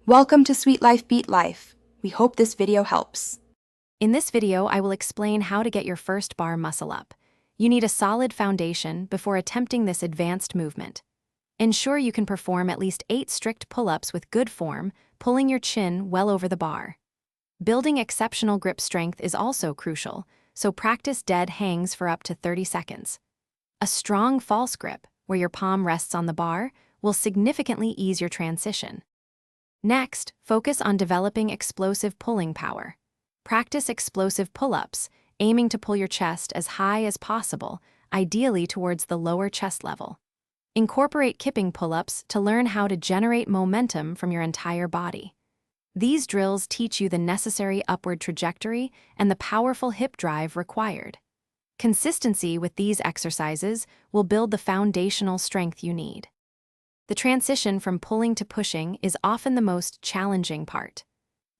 Welcome to Sweet Life Beat Life. We hope this video helps. In this video, I will explain how to get your first bar muscle up. You need a solid foundation before attempting this advanced movement. Ensure you can perform at least 8 strict pull-ups with good form, pulling your chin well over the bar. Building exceptional grip strength is also crucial, so practice dead hangs for up to 30 seconds. A strong false grip, where your palm rests on the bar, will significantly ease your transition. Next, focus on developing explosive pulling power. Practice explosive pull-ups, aiming to pull your chest as high as possible, ideally towards the lower chest level. Incorporate kipping pull-ups to learn how to generate momentum from your entire body. These drills teach you the necessary upward trajectory and the powerful hip drive required. Consistency with these exercises will build the foundational strength you need. The transition from pulling to pushing is often the most challenging part.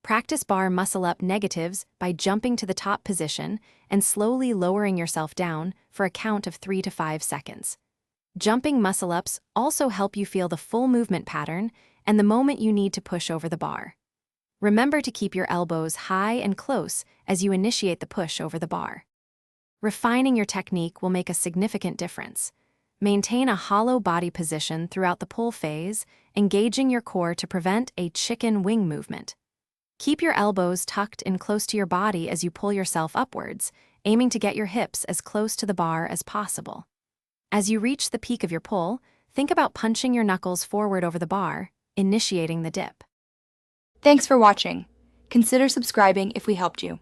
Practice bar muscle-up negatives by jumping to the top position and slowly lowering yourself down for a count of 3 to 5 seconds. Jumping muscle-ups also help you feel the full movement pattern and the moment you need to push over the bar. Remember to keep your elbows high and close as you initiate the push over the bar. Refining your technique will make a significant difference. Maintain a hollow body position throughout the pull phase, engaging your core to prevent a chicken wing movement. Keep your elbows tucked in close to your body as you pull yourself upwards, aiming to get your hips as close to the bar as possible. As you reach the peak of your pull, think about punching your knuckles forward over the bar, initiating the dip. Thanks for watching. Consider subscribing if we helped you.